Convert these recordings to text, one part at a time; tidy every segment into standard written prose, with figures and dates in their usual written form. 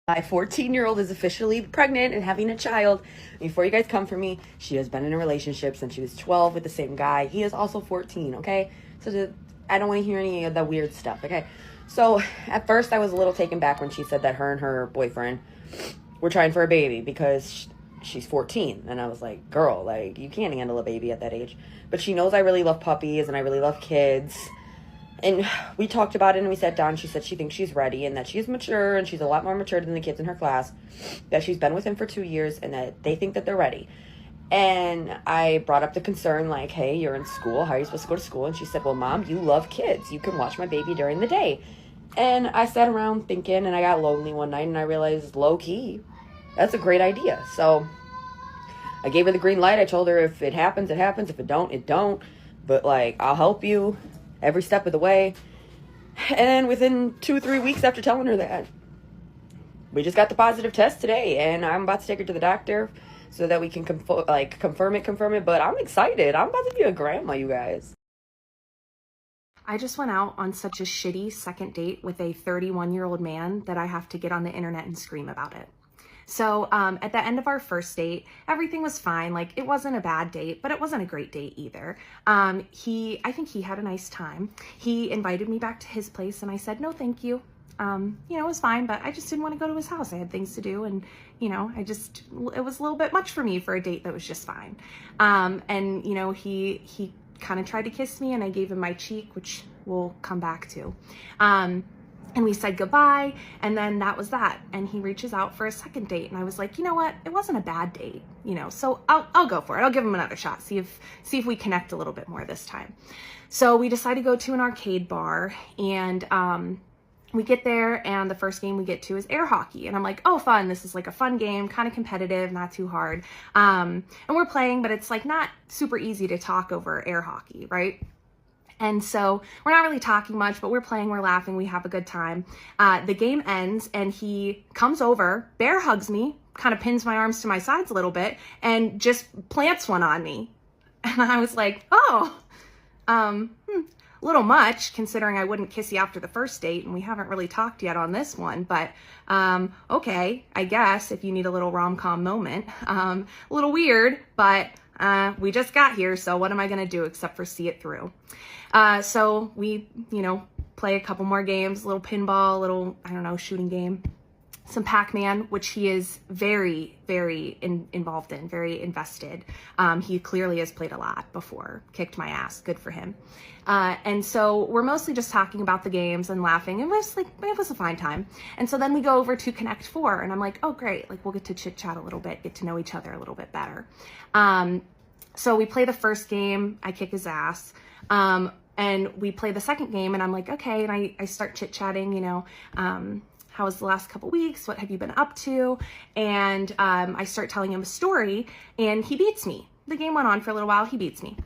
My 14-year-old is officially pregnant and having a child. Before you guys come for me, she has been in a relationship since she was 12 with the same guy. He is also 14, okay? So I don't want to hear any of the weird stuff, okay? So at first I was a little taken back when she said that her and her boyfriend were trying for a baby because she's 14. And I was like, girl, like, you can't handle a baby at that age. But she knows I really love puppies and I really love kids. And we talked about it and we sat down. She said she thinks she's ready and that she's mature and she's a lot more mature than the kids in her class, that she's been with him for 2 years and that they think that they're ready. And I brought up the concern, like, hey, you're in school. How are you supposed to go to school? And she said, well, Mom, you love kids. You can watch my baby during the day. And I sat around thinking, and I got lonely one night and I realized, low key, that's a great idea. So I gave her the green light. I told her if it happens, it happens. If it don't, it don't. But, like, I'll help you every step of the way. And within 2-3 weeks after telling her that, we just got the positive test today, and I'm about to take her to the doctor so that we can confirm it. But I'm excited. I'm about to be a grandma, you guys. I just went out on such a shitty second date with a 31-year-old man that I have to get on the internet and scream about it. So at the end of our first date, everything was fine. Like, it wasn't a bad date, but it wasn't a great date either. I think he had a nice time. He invited me back to his place and I said, no, thank you. It was fine, but I just didn't want to go to his house. I had things to do and, it was a little bit much for me for a date that was just fine. He kind of tried to kiss me and I gave him my cheek, which we'll come back to. And we said goodbye, and then that was that. And he reaches out for a second date, and I was like, you know what? It wasn't a bad date, so I'll go for it. I'll give him another shot, see if we connect a little bit more this time. So we decided to go to an arcade bar, and we get there, and the first game we get to is air hockey. And I'm like, oh, fun. This is like a fun game, kind of competitive, not too hard. And we're playing, but it's like not super easy to talk over air hockey, right? And so we're not really talking much, but we're playing, we're laughing, we have a good time. The game ends and he comes over, bear hugs me, kind of pins my arms to my sides a little bit, and just plants one on me. And I was like, oh, a little much considering I wouldn't kiss you after the first date and we haven't really talked yet on this one, but okay, I guess if you need a little rom-com moment. A little weird, but we just got here, so what am I gonna do except for see it through? So we, play a couple more games, a little pinball, a little, shooting game, some Pac-Man, which he is very, very involved in, very invested. He clearly has played a lot before, kicked my ass, good for him. And so we're mostly just talking about the games and laughing. It was a fine time. And so then we go over to Connect 4 and I'm like, oh great, like we'll get to chit chat a little bit, get to know each other a little bit better. So we play the first game, I kick his ass. And we play the second game and I'm like, okay. And I start chit chatting, how was the last couple weeks? What have you been up to? And I start telling him a story and he beats me. The game went on for a little while, he beats me.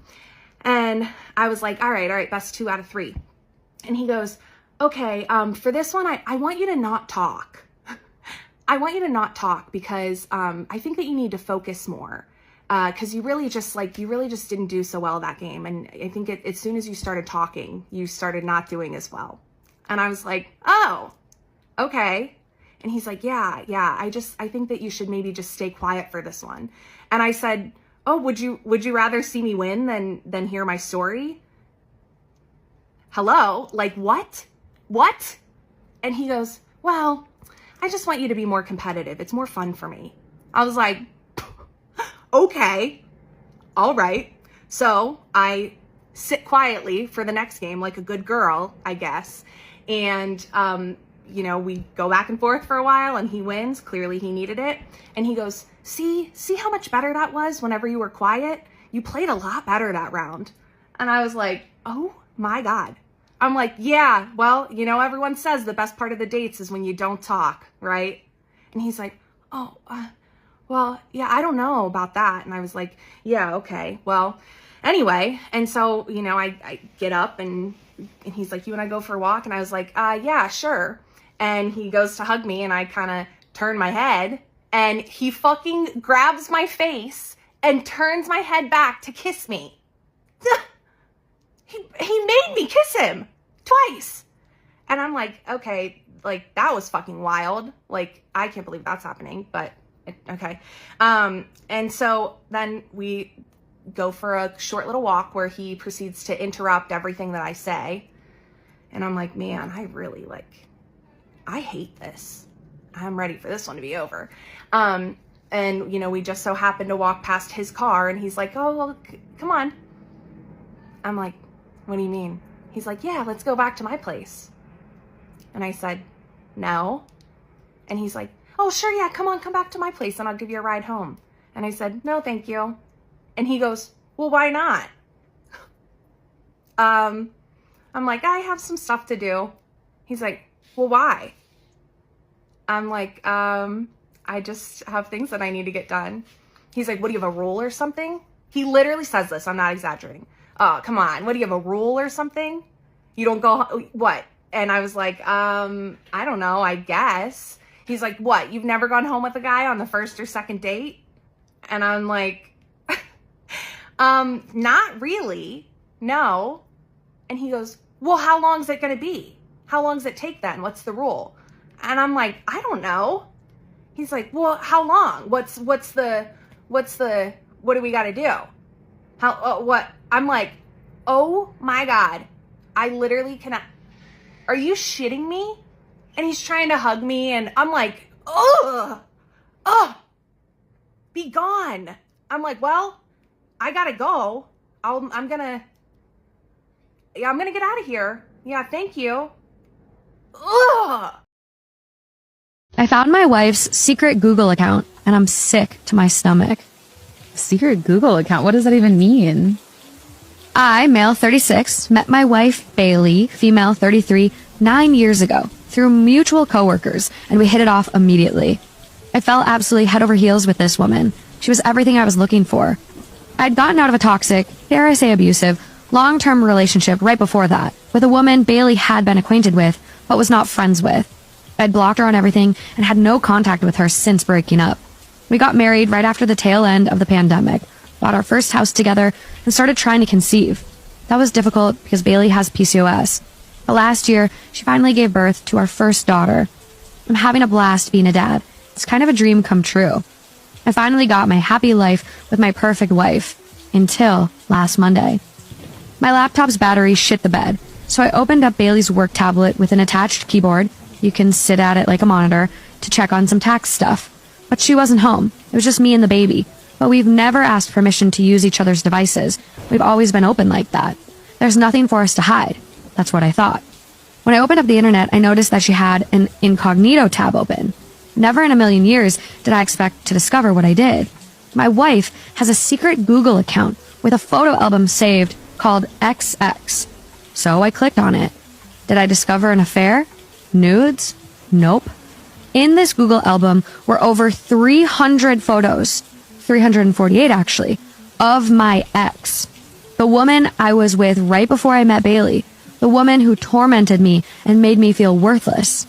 And I was like, all right, that's 2 out of 3. And he goes, okay, for this one, I want you to not talk. I want you to not talk because I think that you need to focus more. Because you really just didn't do so well that game. And I think as soon as you started talking, you started not doing as well. And I was like, oh, okay. And he's like, yeah, I think that you should maybe just stay quiet for this one. And I said, oh, would you rather see me win than hear my story? Hello? Like, what? And he goes, well, I just want you to be more competitive. It's more fun for me. I was like, okay, all right. So I sit quietly for the next game like a good girl, I guess. And, we go back and forth for a while and he wins. Clearly he needed it. And he goes, see how much better that was whenever you were quiet? You played a lot better that round. And I was like, oh my God. I'm like, yeah, well, everyone says the best part of the dates is when you don't talk, right? And he's like, oh, well, yeah, I don't know about that. And I was like, yeah, okay, well, anyway. And so, I get up and he's like, you and I go for a walk? And I was like, yeah, sure. And he goes to hug me and I kind of turn my head and he fucking grabs my face and turns my head back to kiss me. He made me kiss him twice. And I'm like, okay, like, that was fucking wild. Like, I can't believe that's happening, but okay. And so then we go for a short little walk where he proceeds to interrupt everything that I say. And I'm like, man, I really, like, I hate this. I'm ready for this one to be over. And, you know, we just so happened to walk past his car, and he's like, oh, well, come on. I'm like, what do you mean? He's like, yeah, let's go back to my place. And I said, no. And he's like, oh, sure, yeah, come on, come back to my place and I'll give you a ride home. And I said, no, thank you. And he goes, well, why not? I'm like, I have some stuff to do. He's like, well, why? I'm like, I just have things that I need to get done. He's like, what, do you have a rule or something? He literally says this. I'm not exaggerating. Oh, come on. What, do you have a rule or something? You don't go, what? And I was like, I don't know, I guess. He's like, what? You've never gone home with a guy on the first or second date? And I'm like, not really. No. And he goes, well, how long is it going to be? How long does it take then? What's the rule? And I'm like, I don't know. He's like, well, how long? What do we got to do? What? I'm like, oh my God. I literally cannot. Are you shitting me? And he's trying to hug me, and I'm like, ugh, be gone. I'm like, well, I gotta go. I'm gonna get out of here. Yeah, thank you. Ugh. I found my wife's secret Google account, and I'm sick to my stomach. Secret Google account? What does that even mean? I, male 36, met my wife, Bailey, female 33, 9 years ago through mutual coworkers, and we hit it off immediately. I fell absolutely head over heels with this woman. She was everything I was looking for. I'd gotten out of a toxic, dare I say abusive, long-term relationship right before that, with a woman Bailey had been acquainted with, but was not friends with. I'd blocked her on everything and had no contact with her since breaking up. We got married right after the tail end of the pandemic, bought our first house together, and started trying to conceive. That was difficult because Bailey has PCOS. But last year, she finally gave birth to our first daughter. I'm having a blast being a dad. It's kind of a dream come true. I finally got my happy life with my perfect wife. Until last Monday. My laptop's battery shit the bed, so I opened up Bailey's work tablet with an attached keyboard. You can sit at it like a monitor to check on some tax stuff. But she wasn't home. It was just me and the baby. But we've never asked permission to use each other's devices. We've always been open like that. There's nothing for us to hide. That's what I thought. When I opened up the internet, I noticed that she had an incognito tab open. Never in a million years did I expect to discover what I did. My wife has a secret Google account with a photo album saved called XX. So I clicked on it. Did I discover an affair? Nudes? Nope. In this Google album were over 300 photos, 348 actually, of my ex. The woman I was with right before I met Bailey. The woman who tormented me and made me feel worthless.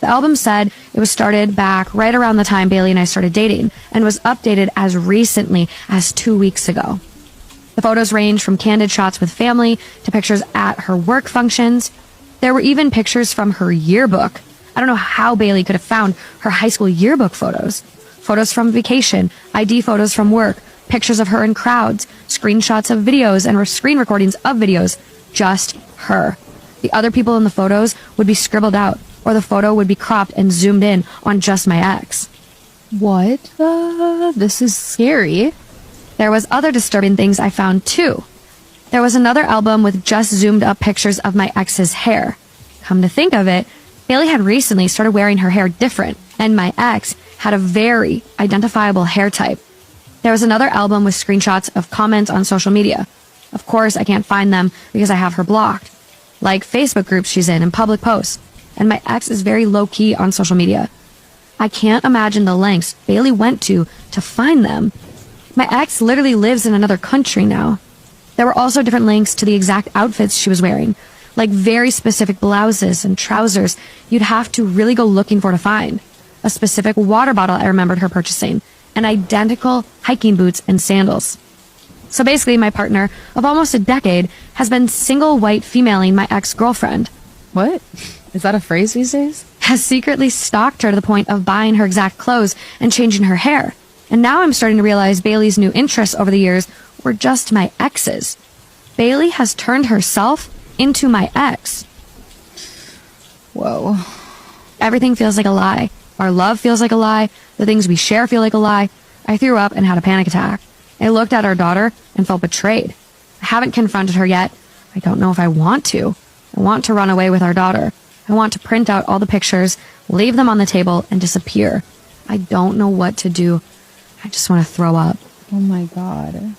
The album said it was started back right around the time Bailey and I started dating and was updated as recently as 2 weeks ago. The photos range from candid shots with family to pictures at her work functions. There were even pictures from her yearbook. I don't know how Bailey could have found her high school yearbook photos. Photos from vacation, ID photos from work, pictures of her in crowds, screenshots of videos and screen recordings of videos. Just her. The other people in the photos would be scribbled out, or the photo would be cropped and zoomed in on just my ex. What? This is scary. There was other disturbing things I found too. There was another album with just zoomed up pictures of my ex's hair. Come to think of it, Bailey had recently started wearing her hair different, and my ex had a very identifiable hair type. There was another album with screenshots of comments on social media. Of course, I can't find them because I have her blocked. Like Facebook groups she's in and public posts. And my ex is very low-key on social media. I can't imagine the lengths Bailey went to find them. My ex literally lives in another country now. There were also different links to the exact outfits she was wearing, like very specific blouses and trousers you'd have to really go looking for to find. A specific water bottle I remembered her purchasing, and identical hiking boots and sandals. So basically, my partner of almost a decade has been single white femaling my ex-girlfriend. What? Is that a phrase these days? has secretly stalked her to the point of buying her exact clothes and changing her hair. And now I'm starting to realize Bailey's new interests over the years were just my ex's. Bailey has turned herself into my ex. Whoa. Everything feels like a lie. Our love feels like a lie. The things we share feel like a lie. I threw up and had a panic attack. I looked at our daughter and felt betrayed. I haven't confronted her yet. I don't know if I want to. I want to run away with our daughter. I want to print out all the pictures, leave them on the table, and disappear. I don't know what to do. I just want to throw up. Oh my God.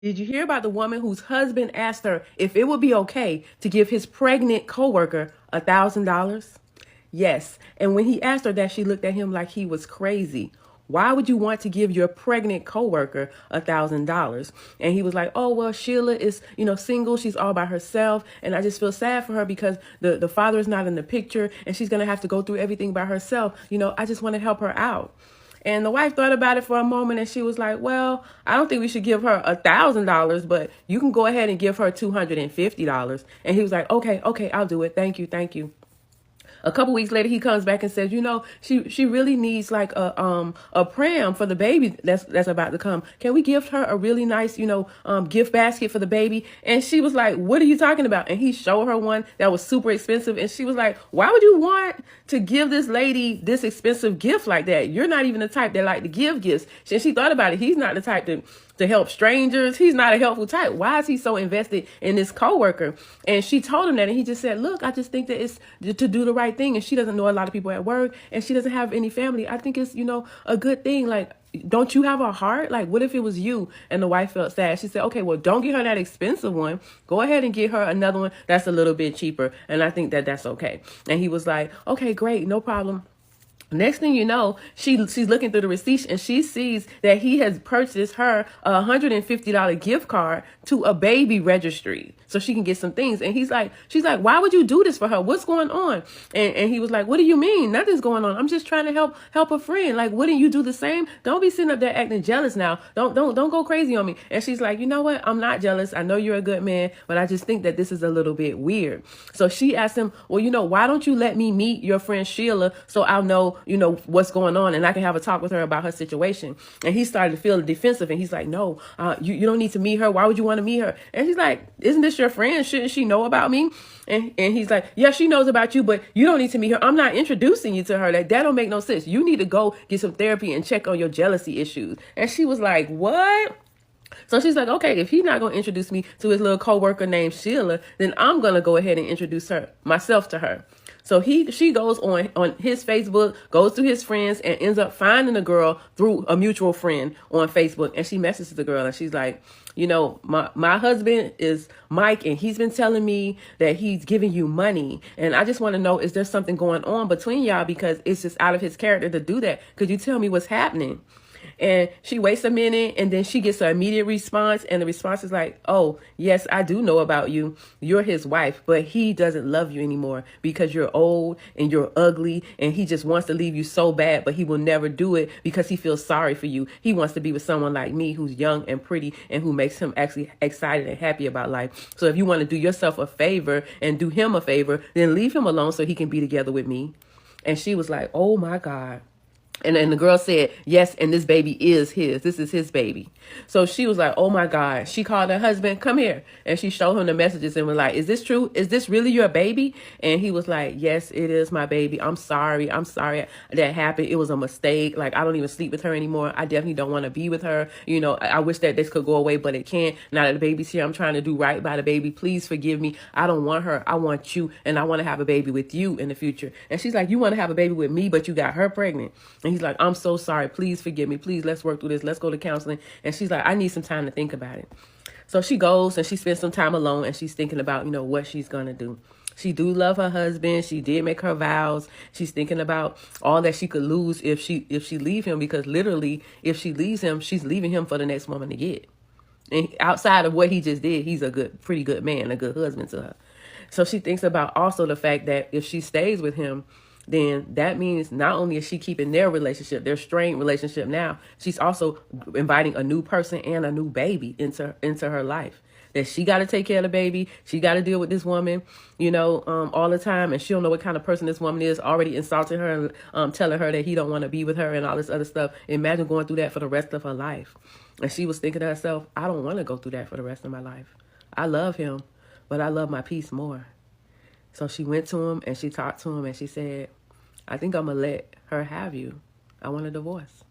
Did you hear about the woman whose husband asked her if it would be okay to give his pregnant coworker $1,000? Yes, and when he asked her that, she looked at him like he was crazy. Why would you want to give your pregnant coworker $1,000? And he was like, oh, well, Sheila is, single. She's all by herself. And I just feel sad for her because the father is not in the picture and she's going to have to go through everything by herself. I just want to help her out. And the wife thought about it for a moment and she was like, well, I don't think we should give her $1,000, but you can go ahead and give her $250. And he was like, okay, I'll do it. Thank you. A couple weeks later, he comes back and says, she really needs like a pram for the baby that's about to come. Can we gift her a really nice, gift basket for the baby? And she was like, what are you talking about? And he showed her one that was super expensive. And she was like, why would you want to give this lady this expensive gift like that? You're not even the type that like to give gifts. And she thought about it. He's not the type to help strangers. He's not a helpful type. Why is he so invested in this coworker? And she told him that, and he just said, look, I just think that it's to do the right thing. And she doesn't know a lot of people at work, and she doesn't have any family. I think it's, a good thing. Like, don't you have a heart? Like, what if it was you? And the wife felt sad. She said, okay, well, don't get her that expensive one. Go ahead and get her another one that's a little bit cheaper. And I think that that's okay. And he was like, okay, great, no problem. Next thing you know, she's looking through the receipt and she sees that he has purchased her a $150 gift card to a baby registry so she can get some things. And she's like, why would you do this for her? What's going on? And he was like, what do you mean? Nothing's going on. I'm just trying to help a friend. Like, wouldn't you do the same? Don't be sitting up there acting jealous now. Don't go crazy on me. And she's like, you know what? I'm not jealous. I know you're a good man, but I just think that this is a little bit weird. So she asked him, well, why don't you let me meet your friend Sheila so I'll know, what's going on and I can have a talk with her about her situation. And he started to feel defensive and he's like, no, you don't need to meet her. Why would you want to meet her? And she's like, isn't this your friend? Shouldn't she know about me? And he's like, yeah, she knows about you, but you don't need to meet her. I'm not introducing you to her. That don't make no sense. You need to go get some therapy and check on your jealousy issues. And she was like, what? So she's like, okay, if he's not going to introduce me to his little coworker named Sheila, then I'm going to go ahead and introduce myself to her. So she goes on his Facebook, goes through his friends, and ends up finding a girl through a mutual friend on Facebook. And she messages the girl and she's like, my husband is Mike, and he's been telling me that he's giving you money. And I just want to know, is there something going on between y'all? Because it's just out of his character to do that. Could you tell me what's happening? And she waits a minute and then she gets an immediate response. And the response is like, oh, yes, I do know about you. You're his wife, but he doesn't love you anymore because you're old and you're ugly. And he just wants to leave you so bad, but he will never do it because he feels sorry for you. He wants to be with someone like me who's young and pretty and who makes him actually excited and happy about life. So if you want to do yourself a favor and do him a favor, then leave him alone so he can be together with me. And she was like, oh, my God. And then the girl said, yes, and this baby is his. This is his baby. So she was like, oh, my God. She called her husband, come here. And she showed him the messages and was like, is this true? Is this really your baby? And he was like, yes, it is my baby. I'm sorry that happened. It was a mistake. Like, I don't even sleep with her anymore. I definitely don't want to be with her. I wish that this could go away, but it can't. Now that the baby's here, I'm trying to do right by the baby. Please forgive me. I don't want her. I want you. And I want to have a baby with you in the future. And she's like, you want to have a baby with me, but you got her pregnant. And he's like, I'm so sorry. Please forgive me. Please, let's work through this. Let's go to counseling. And she's like, I need some time to think about it. So she goes and she spends some time alone and she's thinking about, what she's going to do. She do love her husband. She did make her vows. She's thinking about all that she could lose if she leave him, because literally if she leaves him, she's leaving him for the next woman to get. And outside of what he just did, he's a pretty good man, a good husband to her. So she thinks about also the fact that if she stays with him, then that means not only is she keeping their strained relationship now, she's also inviting a new person and a new baby into her life. that she got to take care of the baby. She got to deal with this woman, all the time. And she don't know what kind of person this woman is, already insulting her and telling her that he don't want to be with her and all this other stuff. Imagine going through that for the rest of her life. And she was thinking to herself, I don't want to go through that for the rest of my life. I love him, but I love my peace more. So she went to him and she talked to him and she said, I think I'm going to let her have you. I want a divorce.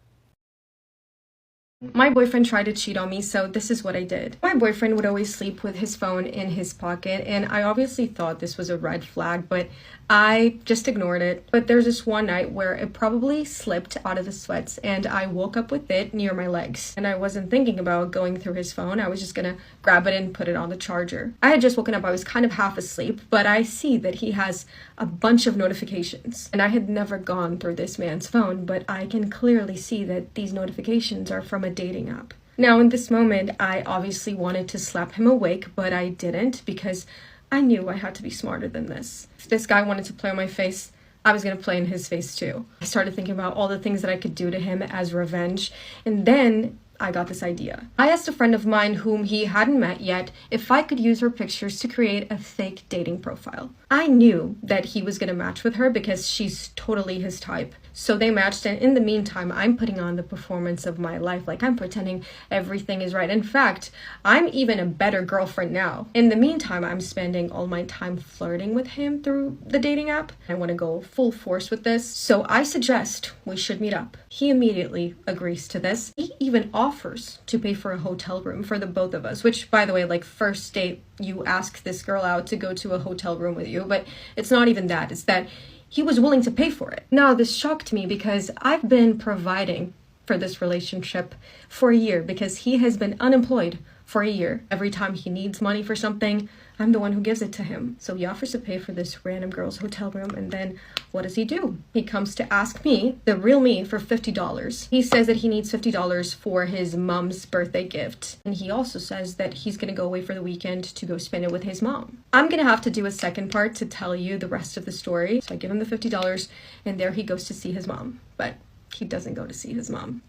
My boyfriend tried to cheat on me, so this is what I did. My boyfriend would always sleep with his phone in his pocket, and I obviously thought this was a red flag, but I just ignored it. But there's this one night where it probably slipped out of the sweats, and I woke up with it near my legs. And I wasn't thinking about going through his phone. I was just gonna grab it and put it on the charger. I had just woken up. I was kind of half asleep, but I see that he has a bunch of notifications. And I had never gone through this man's phone, but I can clearly see that these notifications are from a dating app. Now, in this moment, I obviously wanted to slap him awake, but I didn't because I knew I had to be smarter than this. If this guy wanted to play on my face, I was going to play in his face too. I started thinking about all the things that I could do to him as revenge, and then I got this idea. I asked a friend of mine whom he hadn't met yet if I could use her pictures to create a fake dating profile. I knew that he was going to match with her because she's totally his type. So they matched, and in the meantime, I'm putting on the performance of my life. Like, I'm pretending everything is right. In fact, I'm even a better girlfriend now. In the meantime, I'm spending all my time flirting with him through the dating app. I want to go full force with this, so I suggest we should meet up. He immediately agrees to this. He even offers to pay for a hotel room for the both of us, which, by the way, like, first date, you ask this girl out to go to a hotel room with you, but it's not even that. It's that he was willing to pay for it. Now, this shocked me because I've been providing for this relationship for a year because he has been unemployed for a year. Every time he needs money for something, I'm the one who gives it to him. So he offers to pay for this random girl's hotel room, and then what does he do? He comes to ask me, the real me, for $50. He says that he needs $50 for his mom's birthday gift. And he also says that he's gonna go away for the weekend to go spend it with his mom. I'm gonna have to do a second part to tell you the rest of the story. So I give him the $50, and there he goes to see his mom. But he doesn't go to see his mom.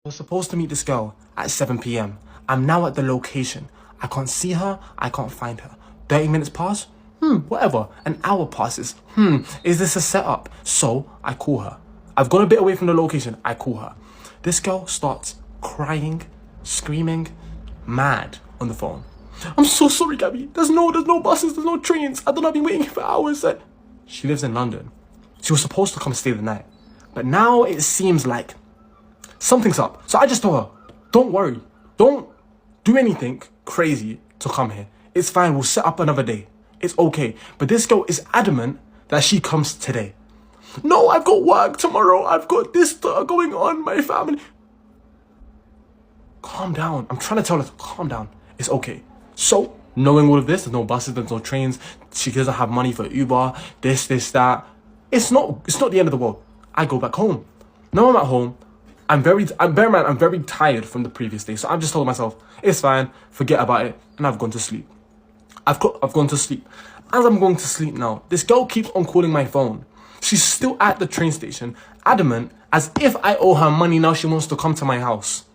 I was supposed to meet this girl at 7 p.m. I'm now at the location. I can't see her, I can't find her. 30 minutes pass? Whatever. An hour passes. Is this a setup? So I call her. I've gone a bit away from the location. I call her. This girl starts crying, screaming, mad on the phone. I'm so sorry, Gabby. There's no buses, there's no trains. I don't know, I've been waiting for hours. She lives in London. She was supposed to come stay the night. But now it seems like something's up. So I just told her, don't worry. Don't do anything crazy to come here. It's fine, we'll set up another day. It's okay. But this girl is adamant that she comes today. No, I've got work tomorrow. I've got this going on, my family. Calm down. I'm trying to tell her to calm down. It's okay. So, knowing all of this, there's no buses, there's no trains, she doesn't have money for Uber, this, that. It's not the end of the world. I go back home. Now I'm at home. I'm very tired from the previous day. So I've just told myself, it's fine, forget about it. And I've gone to sleep. I've gone to sleep. As I'm going to sleep now, this girl keeps on calling my phone. She's still at the train station, adamant, as if I owe her money now she wants to come to my house.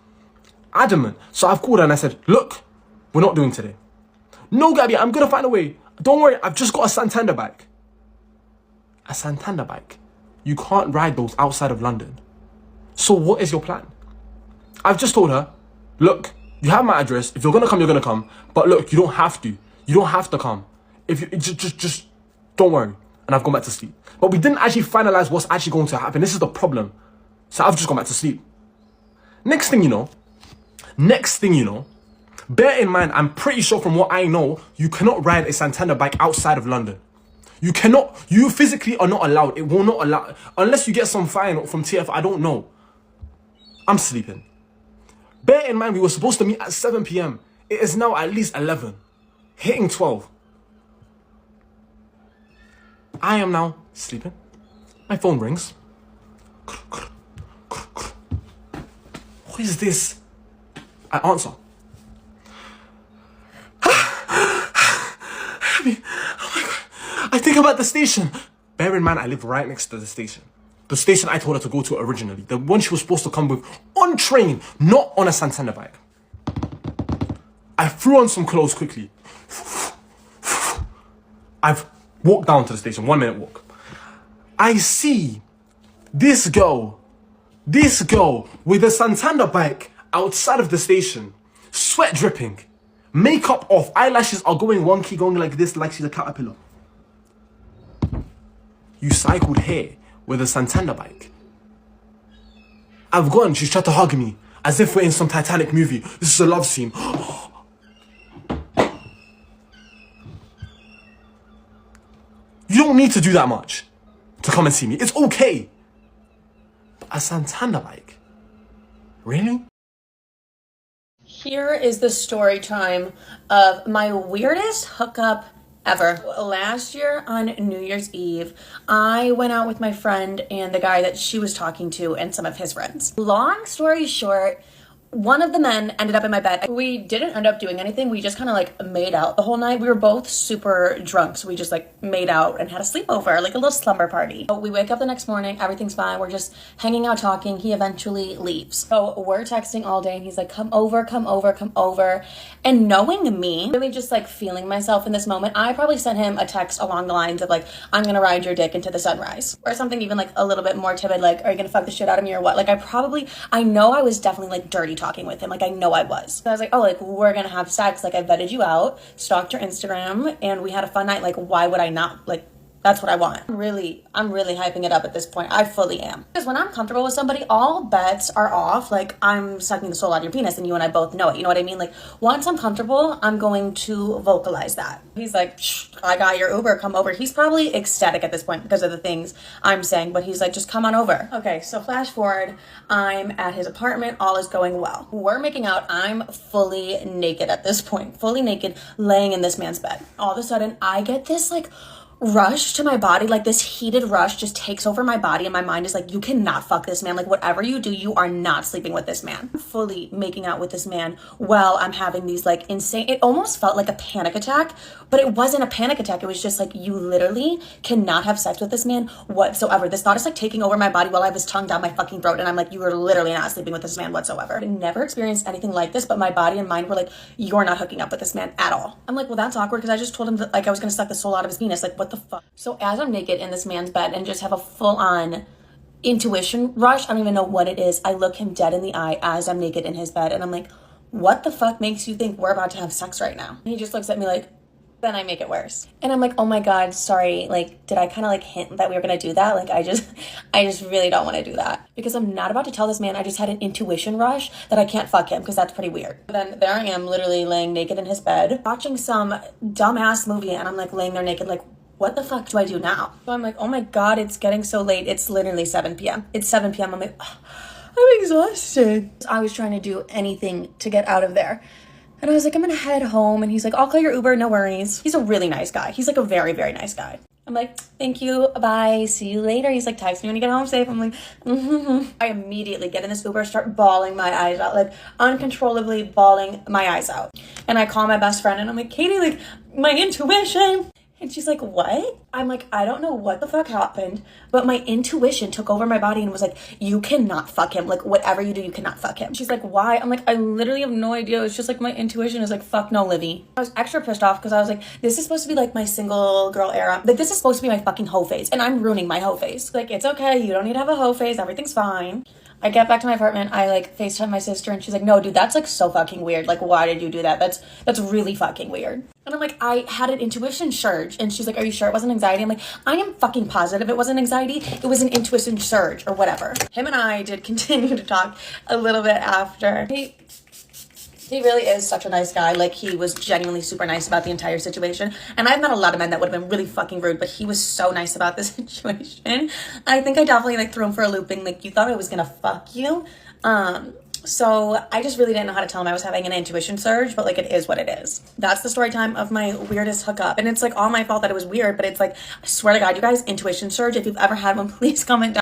Adamant. So I've called her and I said, look, we're not doing today. No, Gabby, I'm going to find a way. Don't worry, I've just got a Santander bike. A Santander bike? You can't ride those outside of London. So what is your plan? I've just told her, look, you have my address. If you're going to come, you're going to come. But look, you don't have to. You don't have to come. If you just don't worry. And I've gone back to sleep. But we didn't actually finalize what's actually going to happen. This is the problem. So I've just gone back to sleep. Next thing you know, bear in mind, I'm pretty sure from what I know, you cannot ride a Santander bike outside of London. You cannot, you physically are not allowed. It will not allow, unless you get some fine from TF, I don't know. I'm sleeping. Bear in mind, we were supposed to meet at 7 p.m. It is now at least 11, hitting 12. I am now sleeping. My phone rings. What is this? I answer. Oh my God. I think I'm at the station. Bear in mind, I live right next to the station. The station I told her to go to originally. The one she was supposed to come with on train, not on a Santander bike. I threw on some clothes quickly. I've walked down to the station, 1 minute walk. I see this girl with a Santander bike outside of the station, sweat dripping, makeup off, eyelashes are going wonky, going like this, like she's a caterpillar. You cycled here with a Santander bike. I've gone, she's tried to hug me, as if we're in some Titanic movie. This is a love scene. You don't need to do that much to come and see me. It's okay. But a Santander bike? Really? Here is the story time of my weirdest hookup ever. Last year on New Year's Eve, I went out with my friend and the guy that she was talking to and some of his friends. Long story short, one of the men ended up in my bed. We didn't end up doing anything. We just kind of like made out the whole night. We were both super drunk, so we just like made out and had a sleepover, like a little slumber party. So we wake up the next morning, everything's fine. We're just hanging out talking. He eventually leaves. So we're texting all day and he's like, come over, come over, come over. And knowing me, really just like feeling myself in this moment, I probably sent him a text along the lines of like, I'm gonna ride your dick into the sunrise. Or something even like a little bit more timid, like, are you gonna fuck the shit out of me or what? Like I know I was definitely like dirty talking with him. Like I know I was. So I was like, oh, like we're gonna have sex. Like I vetted you out, stalked your Instagram, and we had a fun night. Like why would I not? Like that's what I want. I'm really hyping it up at this point. I fully am. Because when I'm comfortable with somebody, all bets are off. Like I'm sucking the soul out of your penis and you and I both know it. You know what I mean? Like once I'm comfortable, I'm going to vocalize that. He's like, I got your Uber, come over. He's probably ecstatic at this point because of the things I'm saying, but he's like, just come on over. Okay, so flash forward, I'm at his apartment. All is going well. We're making out. I'm fully naked at this point, fully naked, laying in this man's bed. All of a sudden, I get this like rush to my body, like this heated rush just takes over my body and my mind is like, you cannot fuck this man. Like whatever you do, you are not sleeping with this man. I'm fully making out with this man while I'm having these like insane, it almost felt like a panic attack, but it wasn't a panic attack. It was just like, you literally cannot have sex with this man whatsoever. This thought is like taking over my body while I have his tongue down my fucking throat and I'm like, you are literally not sleeping with this man whatsoever. I never experienced anything like this, but my body and mind were like, you're not hooking up with this man at all. I'm like, well, that's awkward because I just told him that like I was gonna suck the soul out of his penis. Like what the fuck? So as I'm naked in this man's bed and just have a full-on intuition rush, I don't even know what it is, I look him dead in the eye as I'm naked in his bed and I'm like, what the fuck makes you think we're about to have sex right now? And he just looks at me like, then I make it worse. And I'm like, oh my God, sorry, like, did I kind of like hint that we were gonna do that? Like, I just really don't want to do that because I'm not about to tell this man I just had an intuition rush that I can't fuck him because that's pretty weird. But then there I am literally laying naked in his bed, watching some dumbass movie and I'm like laying there naked like, what the fuck do I do now? So I'm like, oh my God, it's getting so late. It's literally 7 p.m. It's 7 p.m. I'm like, I'm exhausted. I was trying to do anything to get out of there. And I was like, I'm gonna head home. And he's like, I'll call your Uber, no worries. He's a really nice guy. He's like a very, very nice guy. I'm like, thank you, bye, see you later. He's like, text me when you get home safe. I'm like, I immediately get in this Uber, start bawling my eyes out, like uncontrollably bawling my eyes out. And I call my best friend and I'm like, Katie, like my intuition. And she's like, what? I'm like, I don't know what the fuck happened, but my intuition took over my body and was like, you cannot fuck him. Like, whatever you do, you cannot fuck him. She's like, why? I'm like, I literally have no idea. It's just like my intuition is like, fuck no, Livy. I was extra pissed off because I was like, this is supposed to be like my single girl era. Like, this is supposed to be my fucking hoe phase. And I'm ruining my hoe phase. Like, it's okay. You don't need to have a hoe phase. Everything's fine. I get back to my apartment, I like FaceTime my sister and she's like, no, dude, that's like so fucking weird. Like, why did you do that? That's really fucking weird. And I'm like, I had an intuition surge. And she's like, are you sure it wasn't anxiety? I'm like, I am fucking positive it wasn't anxiety. It was an intuition surge or whatever. Him and I did continue to talk a little bit after. He really is such a nice guy. Like, he was genuinely super nice about the entire situation. And I've met a lot of men that would have been really fucking rude, but he was so nice about the situation. I think I definitely, like, threw him for a loop, being like, you thought I was gonna fuck you? So I just really didn't know how to tell him I was having an intuition surge, but, like, it is what it is. That's the story time of my weirdest hookup. And it's, like, all my fault that it was weird, but it's, like, I swear to God, you guys, intuition surge. If you've ever had one, please comment down.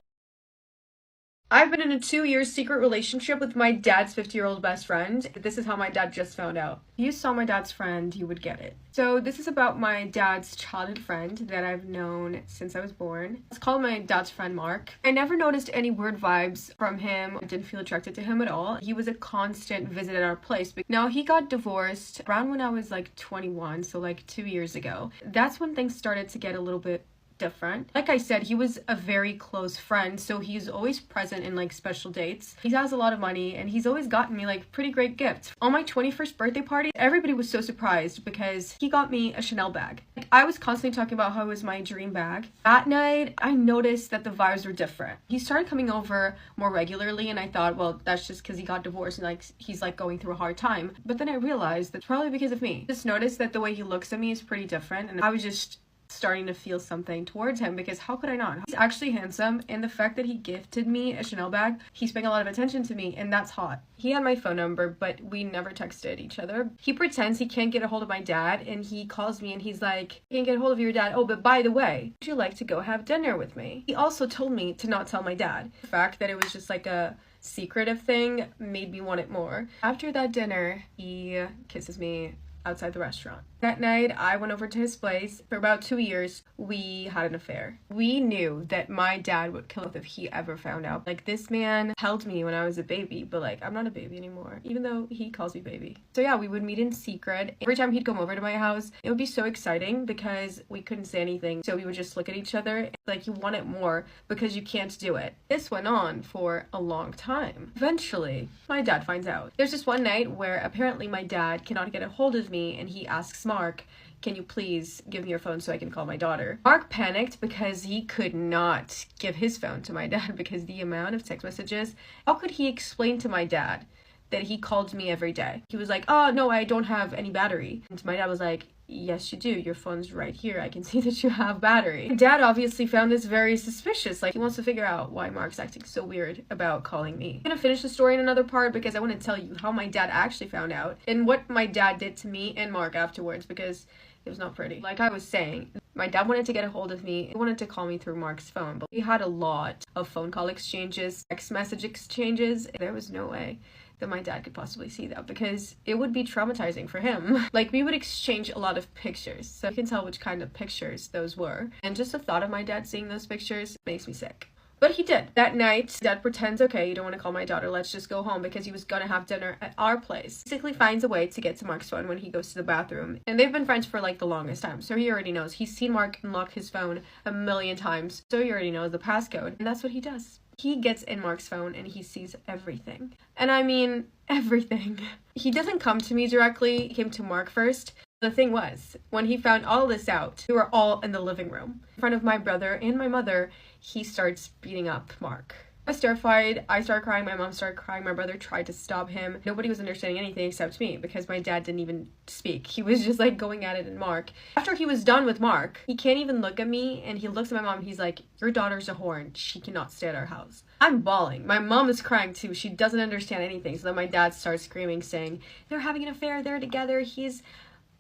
I've been in a 2-year secret relationship with my dad's 50-year-old best friend. This is how my dad just found out. If you saw my dad's friend, you would get it. So this is about my dad's childhood friend that I've known since I was born. Let's call my dad's friend Mark. I never noticed any weird vibes from him. I didn't feel attracted to him at all. He was a constant visit at our place. Now, he got divorced around when I was like 21, so like 2 years ago. That's when things started to get a little bit different. Like I said, he was a very close friend, so he's always present in like special dates. He has a lot of money and he's always gotten me like pretty great gifts. On my 21st birthday party, everybody was so surprised because he got me a Chanel bag. Like, I was constantly talking about how it was my dream bag. That night, I noticed that the vibes were different. He started coming over more regularly and I thought, well, that's just because he got divorced and like he's like going through a hard time. But then I realized that's probably because of me. Just noticed that the way he looks at me is pretty different and I was just starting to feel something towards him because how could I not? He's actually handsome, and the fact that he gifted me a Chanel bag, he's paying a lot of attention to me, and that's hot. He had my phone number, but we never texted each other. He pretends he can't get a hold of my dad, and he calls me and he's like, I can't get a hold of your dad. Oh, but by the way, would you like to go have dinner with me? He also told me to not tell my dad. The fact that it was just like a secretive thing made me want it more. After that dinner, he kisses me outside the restaurant. That night, I went over to his place. For about 2 years, we had an affair. We knew that my dad would kill us if he ever found out. Like, this man held me when I was a baby, but like, I'm not a baby anymore, even though he calls me baby. So yeah, we would meet in secret. Every time he'd come over to my house, it would be so exciting because we couldn't say anything. So we would just look at each other. Like, you want it more because you can't do it. This went on for a long time. Eventually, my dad finds out. There's this one night where apparently my dad cannot get a hold of me and he asks Mark, can you please give me your phone so I can call my daughter? Mark panicked because he could not give his phone to my dad because the amount of text messages. How could he explain to my dad that he called me every day? He was like, oh no, I don't have any battery. And my dad was like, yes, you do. Your phone's right here. I can see that you have battery. Dad obviously found this very suspicious. Like, he wants to figure out why Mark's acting so weird about calling me. I'm gonna finish the story in another part because I want to tell you how my dad actually found out and what my dad did to me and Mark afterwards because it was not pretty. Like I was saying, my dad wanted to get a hold of me. He wanted to call me through Mark's phone, but we had a lot of phone call exchanges, text message exchanges. There was no way that my dad could possibly see that because it would be traumatizing for him. Like, we would exchange a lot of pictures, so you can tell which kind of pictures those were. And just the thought of my dad seeing those pictures makes me sick. But he did. That night, Dad pretends, okay, you don't want to call my daughter, let's just go home, because he was gonna have dinner at our place. Basically finds a way to get to Mark's phone when he goes to the bathroom. And they've been friends for like the longest time, so he already knows. He's seen Mark unlock his phone a million times, so he already knows the passcode. And that's what he does. He gets in Mark's phone and he sees everything. And I mean, everything. He doesn't come to me directly, he came to Mark first. The thing was, when he found all this out, we were all in the living room. In front of my brother and my mother, he starts beating up Mark. I was terrified. I started crying. My mom started crying. My brother tried to stop him. Nobody was understanding anything except me because my dad didn't even speak. He was just like going at it in Mark. After he was done with Mark, he can't even look at me and he looks at my mom and he's like, your daughter's a whore and she cannot stay at our house. I'm bawling. My mom is crying too. She doesn't understand anything. So then my dad starts screaming saying, they're having an affair. They're together. He's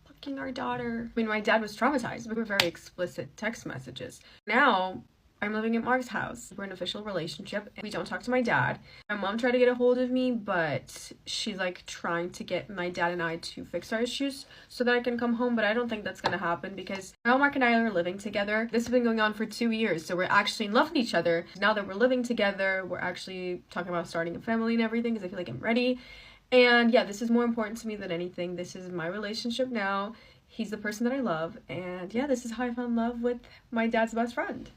fucking our daughter. I mean, my dad was traumatized. We were very explicit text messages. Now, I'm living at Mark's house. We're in an official relationship. We don't talk to my dad. My mom tried to get a hold of me, but she's like trying to get my dad and I to fix our issues so that I can come home, but I don't think that's gonna happen because now Mark and I are living together. This has been going on for 2 years, so we're actually in love with each other. Now that we're living together, we're actually talking about starting a family and everything because I feel like I'm ready. And yeah, this is more important to me than anything. This is my relationship now. He's the person that I love, and yeah, this is how I fell in love with my dad's best friend.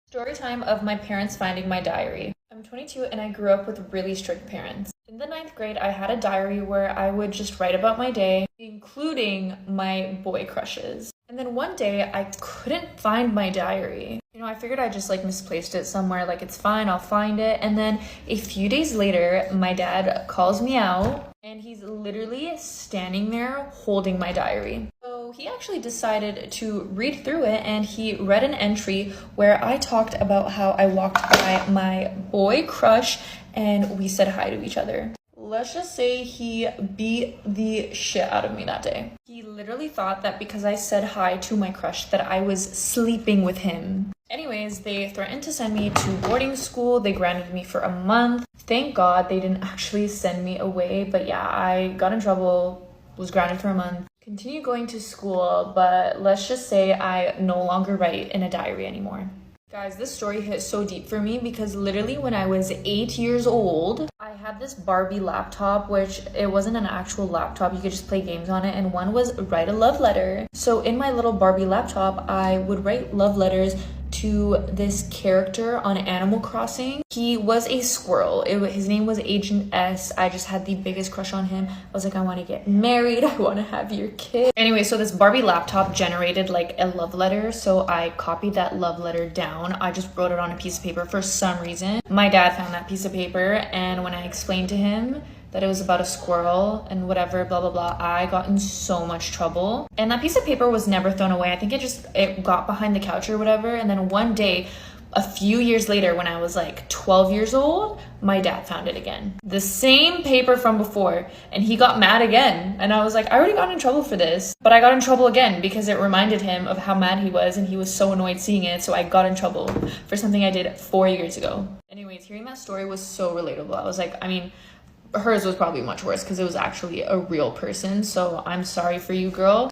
Story time of my parents finding my diary. I'm 22 and I grew up with really strict parents. In the 9th grade, I had a diary where I would just write about my day, including my boy crushes. And then one day I couldn't find my diary. You know, I figured I just like misplaced it somewhere, like it's fine, I'll find it. And then a few days later, my dad calls me out and he's literally standing there holding my diary. So he actually decided to read through it and he read an entry where I talked about how I walked by my boy crush and we said hi to each other. Let's just say he beat the shit out of me that day. He literally thought that because I said hi to my crush that I was sleeping with him. Anyways, they threatened to send me to boarding school. They grounded me for a month. Thank God they didn't actually send me away. But yeah, I got in trouble, was grounded for a month. Continue going to school, but let's just say I no longer write in a diary anymore. Guys, this story hit so deep for me because literally when I was 8 years old, I had this Barbie laptop, which it wasn't an actual laptop. You could just play games on it. And one was write a love letter. So in my little Barbie laptop, I would write love letters to this character on Animal Crossing. He was a squirrel. His name was Agent S. I just had the biggest crush on him. I was like, I want to get married. I want to have your kid. Anyway, so this Barbie laptop generated like a love letter. So I copied that love letter down. I just wrote it on a piece of paper for some reason. My dad found that piece of paper, and when I explained to him that it was about a squirrel and whatever, blah, blah, blah, I got in so much trouble. And that piece of paper was never thrown away. I think it got behind the couch or whatever. And then one day, a few years later, when I was like 12 years old, my dad found it again. The same paper from before, and he got mad again. And I was like, I already got in trouble for this, but I got in trouble again because it reminded him of how mad he was, and he was so annoyed seeing it. So I got in trouble for something I did 4 years ago. Anyways, hearing that story was so relatable. I was like, I mean, hers was probably much worse because it was actually a real person. So I'm sorry for you, girl.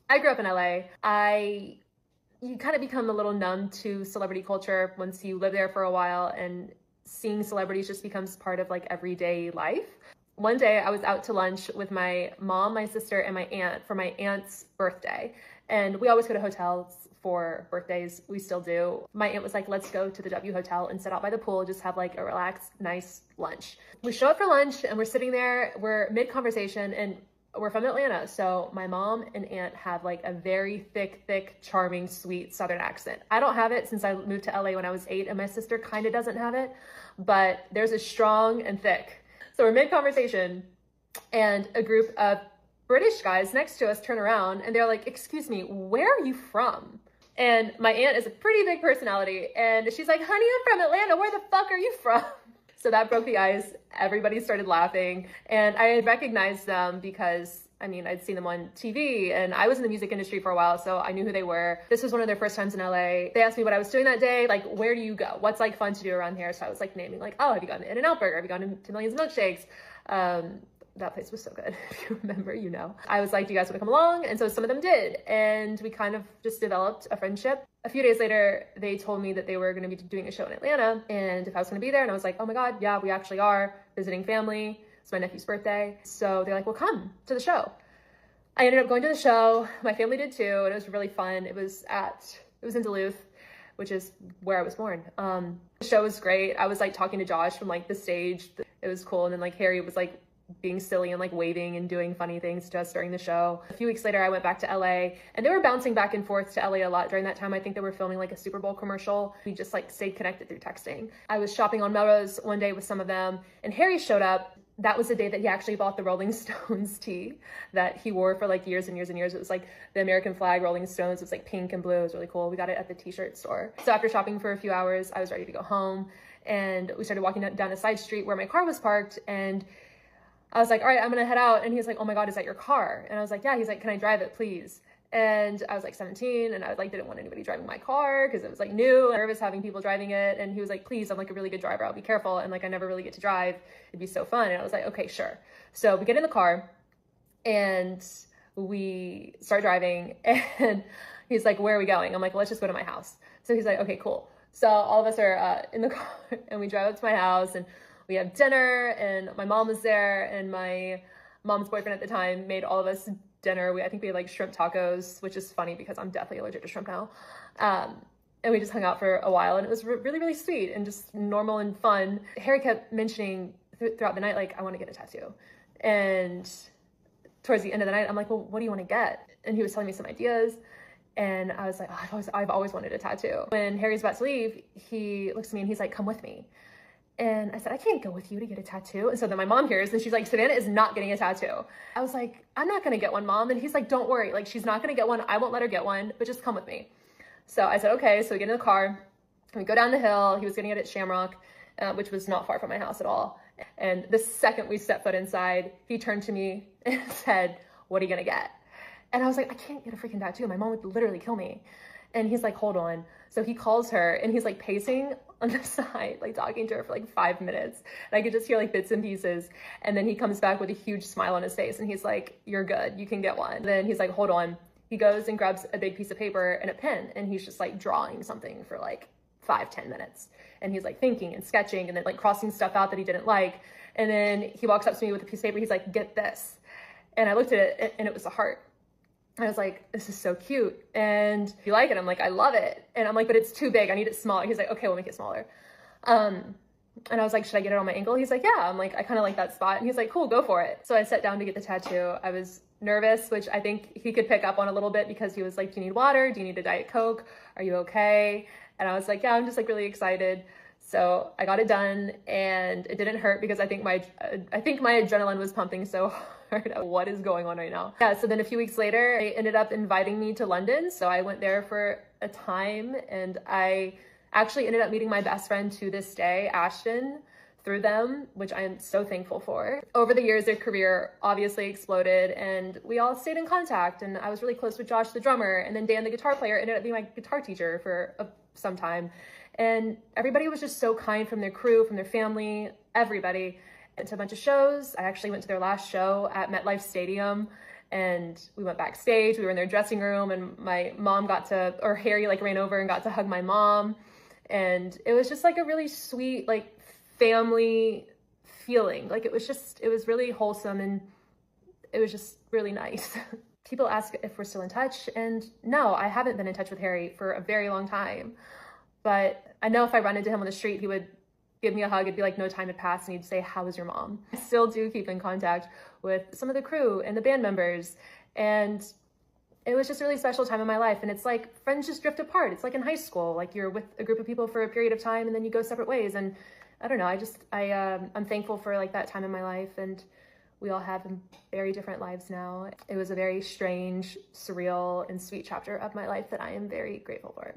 I grew up in LA. You kind of become a little numb to celebrity culture once you live there for a while, and seeing celebrities just becomes part of like everyday life. One day I was out to lunch with my mom, my sister, and my aunt for my aunt's birthday. And we always go to hotels for birthdays. We still do. My aunt was like, let's go to the W Hotel and sit out by the pool, just have like a relaxed, nice lunch. We show up for lunch and we're sitting there, we're mid-conversation, and we're from Atlanta. So my mom and aunt have like a very thick, charming, sweet Southern accent. I don't have it since I moved to LA when I was 8, and my sister kind of doesn't have it, but there's a strong and thick. So we're mid-conversation, and a group of British guys next to us turn around and they're like, excuse me, where are you from? And my aunt is a pretty big personality, and she's like, honey, I'm from Atlanta. Where the fuck are you from? So that broke the ice. Everybody started laughing, and I had recognized them because, I mean, I'd seen them on TV, and I was in the music industry for a while, so I knew who they were. This was one of their first times in LA. They asked me what I was doing that day, like, where do you go? What's like fun to do around here? So I was like naming like, oh, have you gone to In-N-Out Burger? Have you gone to Millions of Milkshakes? That place was so good. If you remember, you know. I was like, do you guys want to come along? And so some of them did. And we kind of just developed a friendship. A few days later, they told me that they were going to be doing a show in Atlanta and if I was going to be there. And I was like, oh my God, yeah, we actually are visiting family. It's my nephew's birthday. So they're like, well, come to the show. I ended up going to the show. My family did too. And it was really fun. It was in Duluth, which is where I was born. The show was great. I was like talking to Josh from like the stage. It was cool. And then like Harry was like being silly and like waving and doing funny things to us during the show. A few weeks later, I went back to LA, and they were bouncing back and forth to LA a lot during that time. I think they were filming like a Super Bowl commercial. We just like stayed connected through texting. I was shopping on Melrose one day with some of them, and Harry showed up. That was the day that he actually bought the Rolling Stones tee that he wore for like years and years and years. It was like the American flag Rolling Stones. It was like pink and blue. It was really cool. We got it at the t-shirt store. So after shopping for a few hours, I was ready to go home, and we started walking down a side street where my car was parked, and I was like, all right, I'm gonna head out. And he was like, oh my God, is that your car? And I was like, yeah. He's like, can I drive it, please? And I was like 17, and I like didn't want anybody driving my car because it was like new, nervous having people driving it. And he was like, please, I'm like a really good driver. I'll be careful. And like, I never really get to drive. It'd be so fun. And I was like, okay, sure. So we get in the car and we start driving, and he's like, where are we going? I'm like, well, let's just go to my house. So he's like, okay, cool. So all of us are in the car, and we drive up to my house, and we have dinner, and my mom was there, and my mom's boyfriend at the time made all of us dinner. I think we had like shrimp tacos, which is funny because I'm definitely allergic to shrimp now. And we just hung out for a while, and it was really, really sweet and just normal and fun. Harry kept mentioning throughout the night, like, I want to get a tattoo. And towards the end of the night, I'm like, well, what do you want to get? And he was telling me some ideas. And I was like, oh, I've always wanted a tattoo. When Harry's about to leave, he looks at me and he's like, come with me. And I said, I can't go with you to get a tattoo. And so then my mom hears, and she's like, Savannah is not getting a tattoo. I was like, I'm not going to get one, Mom. And he's like, don't worry. Like, she's not going to get one. I won't let her get one, but just come with me. So I said, okay. So we get in the car, and we go down the hill. He was getting it at Shamrock, which was not far from my house at all. And the second we set foot inside, he turned to me and said, what are you going to get? And I was like, I can't get a freaking tattoo. My mom would literally kill me. And he's like, hold on. So he calls her and he's like pacing on the side, like talking to her for like 5 minutes. And I could just hear like bits and pieces. And then he comes back with a huge smile on his face and he's like, you're good, you can get one. Then he's like, hold on. He goes and grabs a big piece of paper and a pen and he's just like drawing something for like 5-10 minutes. And he's like thinking and sketching and then like crossing stuff out that he didn't like. And then he walks up to me with a piece of paper. He's like, get this. And I looked at it and it was a heart. I was like, this is so cute. And you like it? I'm like, I love it. And I'm like, but it's too big. I need it smaller. He's like, okay, we'll make it smaller. And I was like, should I get it on my ankle? He's like, yeah. I'm like, I kind of like that spot. And he's like, cool, go for it. So I sat down to get the tattoo. I was nervous, which I think he could pick up on a little bit because he was like, do you need water? Do you need a Diet Coke? Are you okay? And I was like, yeah, I'm just like really excited. So I got it done and it didn't hurt because I think my adrenaline was pumping so hard. What is going on right now? Yeah, so then a few weeks later, they ended up inviting me to London. So I went there for a time and I actually ended up meeting my best friend to this day, Ashton, through them, which I am so thankful for. Over the years, their career obviously exploded and we all stayed in contact. And I was really close with Josh, the drummer, and then Dan, the guitar player, ended up being my guitar teacher for some time. And everybody was just so kind, from their crew, from their family, everybody. Went to a bunch of shows. I actually went to their last show at MetLife Stadium and we went backstage. We were in their dressing room and my mom Harry like ran over and got to hug my mom. And it was just like a really sweet, like family feeling. Like it was really wholesome and it was just really nice. People ask if we're still in touch, and no, I haven't been in touch with Harry for a very long time. But I know if I run into him on the street, he would give me a hug. It'd be like no time had passed and he'd say, how was your mom? I still do keep in contact with some of the crew and the band members. And it was just a really special time in my life. And it's like friends just drift apart. It's like in high school, like you're with a group of people for a period of time and then you go separate ways. And I don't know, I'm thankful for like that time in my life, and we all have very different lives now. It was a very strange, surreal, and sweet chapter of my life that I am very grateful for.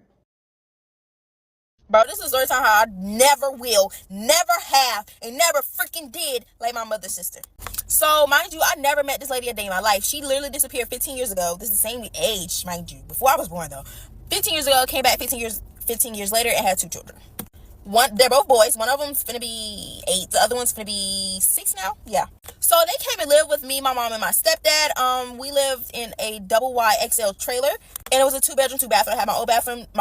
Bro, this is Storytime how I never will, never have, and never freaking did like my mother's sister. So, mind you, I never met this lady a day in my life. She literally disappeared 15 years ago. This is the same age, mind you, before I was born, though. 15 years ago, came back 15 years later, and had 2 children. They're both boys. One of them's finna be 8. The other one's finna be 6 now. Yeah. So they came and lived with me, my mom, and my stepdad. We lived in a double wide XL trailer, and it was a 2-bedroom, 2-bathroom. I had my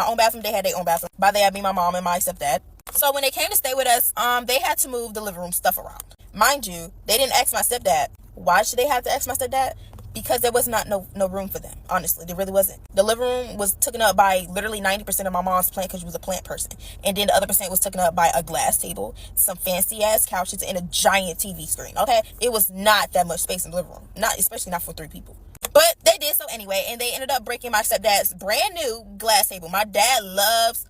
own bathroom. They had their own bathroom. By they, I mean my mom and my stepdad. So when they came to stay with us, they had to move the living room stuff around. Mind you, they didn't ask my stepdad. Why should they have to ask my stepdad? Because there was not no room for them. Honestly, there really wasn't. The living room was taken up by literally 90% of my mom's plant, because she was a plant person. And then the other percent was taken up by a glass table, some fancy ass couches, and a giant TV screen. Okay? It was not that much space in the living room. Especially not for 3 people. But they did so anyway, and they ended up breaking my stepdad's brand new glass table. My dad loves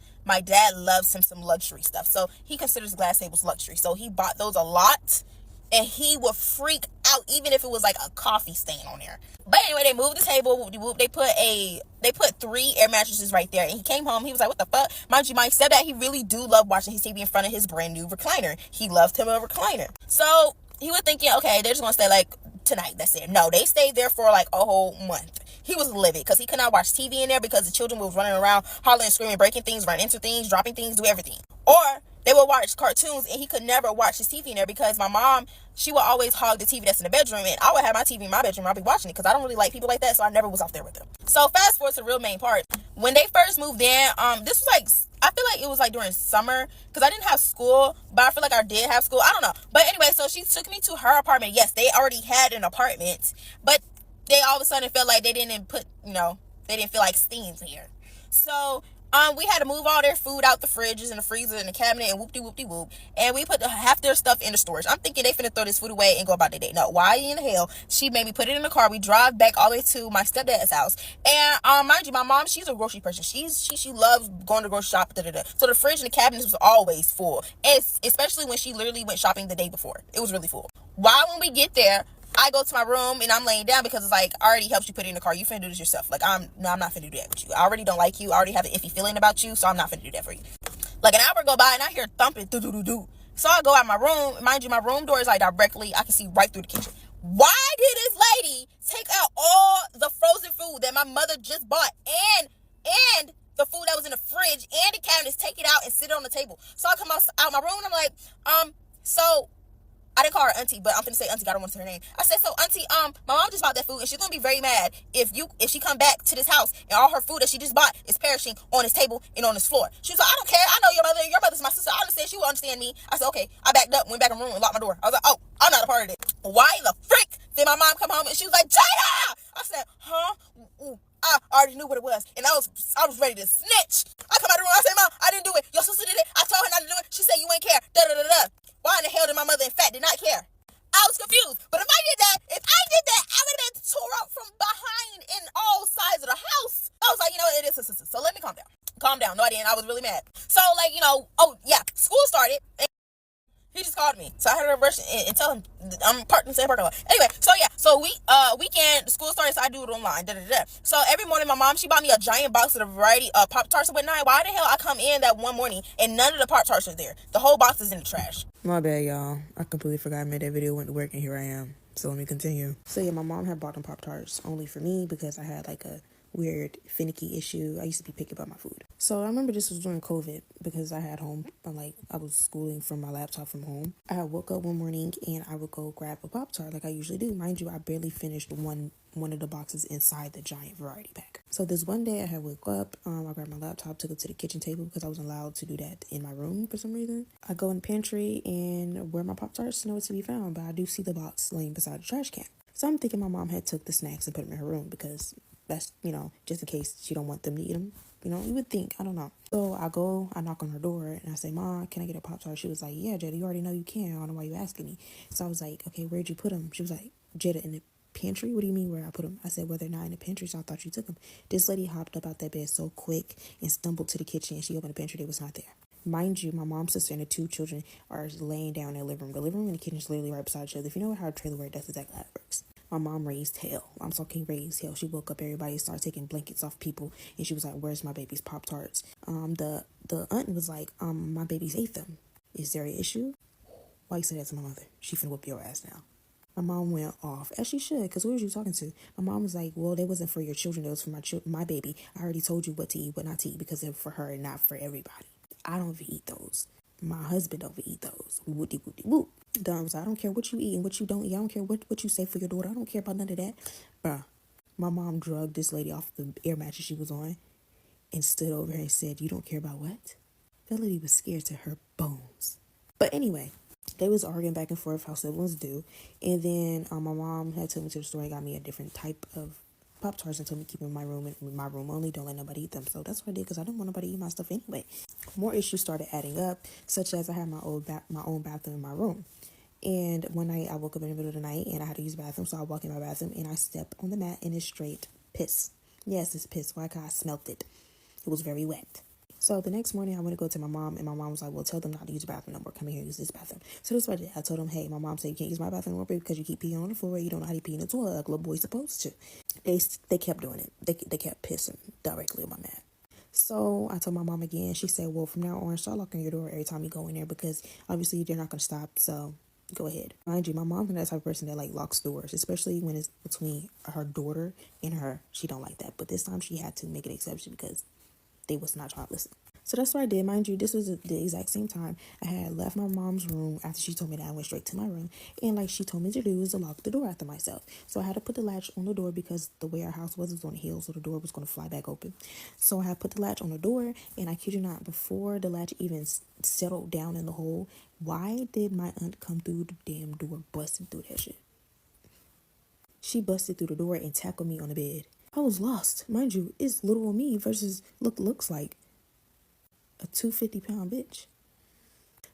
him some luxury stuff. So he considers glass tables luxury. So he bought those a lot. And he would freak out even if it was like a coffee stain on there. But anyway, they moved the table. They put 3 air mattresses right there. And he came home. He was like, what the fuck? Mind you, my stepdad, he really do love watching his TV in front of his brand new recliner. He loved him a recliner. So he was thinking, okay, they're just going to stay like tonight. That's it. No, they stayed there for like a whole month. He was livid because he could not watch TV in there because the children was running around, hollering and screaming, breaking things, running into things, dropping things, do everything. Or they would watch cartoons and he could never watch his TV in there because my mom, she would always hog the TV that's in the bedroom, and I would have my TV in my bedroom. I'd be watching it because I don't really like people like that, so I never was off there with them. So fast forward to the real main part. When they first moved in, this was like, I feel like it was like during summer because I didn't have school, but I feel like I did have school. I don't know. But anyway, so she took me to her apartment. Yes, they already had an apartment, but they all of a sudden felt like they didn't feel like staying here. So we had to move all their food out the fridges and the freezer and the cabinet and whoop-de-whoop-de-whoop. And we put half their stuff in the storage. I'm thinking they finna throw this food away and go about their day. No, why in the hell? She made me put it in the car. We drive back all the way to my stepdad's house. And mind you, my mom, she's a grocery person. She loves going to grocery shop. So the fridge and the cabinets was always full. And especially when she literally went shopping the day before. It was really full. Why when we get there, I go to my room and I'm laying down because it's like, I already helped you put it in the car. You finna do this yourself. Like, I'm not finna do that with you. I already don't like you. I already have an iffy feeling about you, so I'm not finna do that for you. Like an hour go by and I hear thumping, do. So I go out my room. Mind you, my room door is like directly, I can see right through the kitchen. Why did this lady take out all the frozen food that my mother just bought and the food that was in the fridge and the cabinets, take it out and sit it on the table. So I come out my room and I'm like, so I didn't call her auntie, but I'm finna say auntie. I don't want to say her name. I said, so auntie, my mom just bought that food, and she's gonna be very mad if she come back to this house and all her food that she just bought is perishing on this table and on this floor. She was like, I don't care. I know your mother. Your mother's my sister. I understand. She will understand me. I said, okay. I backed up, went back in the room, and locked my door. I was like, oh, I'm not a part of it. Why the frick did my mom come home and she was like, Jada? I said, huh? Ooh. I already knew what it was, and I was ready to snitch. I come out of the room. I said, Mom, I didn't do it. Your sister did it. I told her not to do it. She said you ain't care. Da da da da. Why in the hell did my mother, in fact, did not care? I was confused. But if I did that, I would have been tore up from behind in all sides of the house. I was like, it is a sister. So let me calm down. Calm down. No, I didn't. I was really mad. So, oh, yeah, school started. And he just called me. So I had to rush and tell him I'm parked in the same parking lot. Anyway, so weekend, school started, so I do it online. Da, da, da. So every morning, my mom, she bought me a giant box of a variety of Pop-Tarts. But now, why the hell I come in that one morning and none of the Pop-Tarts are there? The whole box is in the trash. My bad, y'all. I completely forgot I made that video, went to work, and here I am. So let me continue. So yeah, my mom had bought them Pop-Tarts only for me because I had like a weird finicky issue. I used to be picky about my food. So I remember this was during COVID because I had home, I was schooling from my laptop from home. I woke up one morning and I would go grab a Pop-Tart like I usually do. Mind you, I barely finished one of the boxes inside the giant variety pack. So this one day I had woke up, I grabbed my laptop, took it to the kitchen table because I wasn't allowed to do that in my room for some reason. I go in the pantry and where my Pop-Tarts, nowhere to be found, but I do see the box laying beside the trash can. So I'm thinking my mom had took the snacks and put them in her room because that's, just in case she don't want them to eat them. You would think, I don't know. So I knock on her door and I say, Mom, can I get a Pop-Tart? She was like, yeah, Jada, you already know you can. I don't know why you asking me. So I was like, okay, where'd you put them? She was like, Jada, in the pantry? What do you mean where I put them? I said, well, they're not in the pantry, so I thought you took them. This lady hopped up out that bed so quick and stumbled to the kitchen and she opened the pantry. They was not there. Mind you, my mom's sister and the two children are laying down in the living room. The living room and the kitchen is literally right beside each other. If you know how a trailer works, that's exactly how it works. My mom raised hell. I'm talking raised hell. She woke up everybody, started taking blankets off people, and she was like, where's my baby's Pop-Tarts? The aunt was like, my baby's ate them. Is there an issue? Why you say that to my mother? She finna whoop your ass now. My mom went off, as she should, because who was you talking to? My mom was like, well, they wasn't for your children, it was for my baby. I already told you what to eat, what not to eat, because they're for her and not for everybody. I don't eat those. My husband don't eat those. Woody woody whoop. Dumb. So I don't care what you eat and what you don't eat. I don't care what you say for your daughter. I don't care about none of that. Bruh, my mom drugged this lady off the air mattress she was on and stood over her and said, you don't care about what? That lady was scared to her bones. But anyway, they was arguing back and forth how siblings do. And then my mom had took me to the store and got me a different type of Pop-Tarts and told me to keep them in my room only. Don't let nobody eat them. So that's what I did because I didn't want nobody to eat my stuff anyway. More issues started adding up, such as I had my own bathroom in my room. And one night I woke up in the middle of the night and I had to use the bathroom. So I walk in my bathroom and I step on the mat and it's straight piss. Yes, it's piss. Why? Because I smelt it. It was very wet. So the next morning I went to go to my mom and my mom was like, well, tell them not to use the bathroom no more. Come here and use this bathroom. So this is what I did. I told them, hey, my mom said you can't use my bathroom no more because you keep peeing on the floor. You don't know how to pee in the toilet like a little boy's supposed to. They kept doing it. They kept pissing directly on my mat. So I told my mom again. She said, well, from now on, start locking your door every time you go in there because obviously they're not going to stop. So go ahead. Mind you, my mom's that type of person that locks doors, especially when it's between her daughter and her. She don't like that. But this time she had to make an exception because they was not trying to listen. So that's what I did. Mind you, this was the exact same time I had left my mom's room after she told me that. I went straight to my room. And like she told me to do is to lock the door after myself. So I had to put the latch on the door because the way our house was on a hill. So the door was going to fly back open. So I had put the latch on the door. And I kid you not, before the latch even settled down in the hole, why did my aunt come through the damn door busting through that shit? She busted through the door and tackled me on the bed. I was lost. Mind you, it's little on me versus looks like a 250-pound bitch.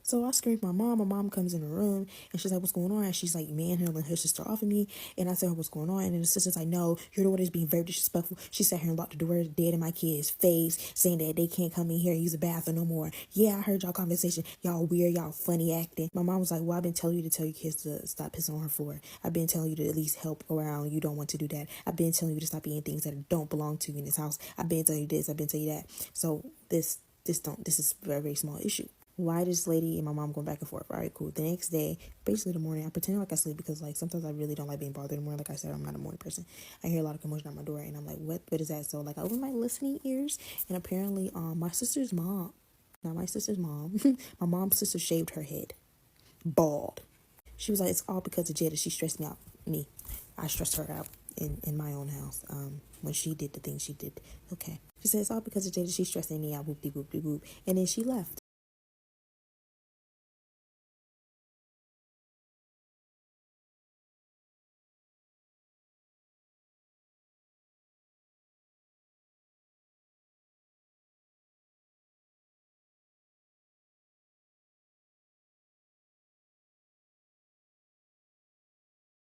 So I screamed my mom. My mom comes in the room and she's like, what's going on? And she's like manhandling her sister off of me. And I tell her what's going on. And then the sister's like, no, your daughter's being very disrespectful. She sat here and locked the door dead in my kid's face, saying that they can't come in here and use the bathroom no more. Yeah, I heard y'all conversation. Y'all weird, y'all funny acting. My mom was like, well, I've been telling you to tell your kids to stop pissing on her floor. I've been telling you to at least help around. You don't want to do that. I've been telling you to stop eating things that don't belong to you in this house. I've been telling you this. I've been telling you that. So this is a very, very small issue. why this lady and my mom going back and forth? All right, cool. The next day, basically the morning, I pretend like I sleep because like sometimes I really don't like being bothered in the morning. Like I said, I'm not a morning person. I hear a lot of commotion at my door and I'm like, what is that? So like I open my listening ears and apparently my sister's mom, not my sister's mom, my mom's sister shaved her head. Bald. She was like, it's all because of Jada. She stressed me out. Me. I stressed her out in my own house. When she did the thing she did. Okay. She said it's all because of Jada. She's stressing me out. Whoop de whoop de whoop. And then she left.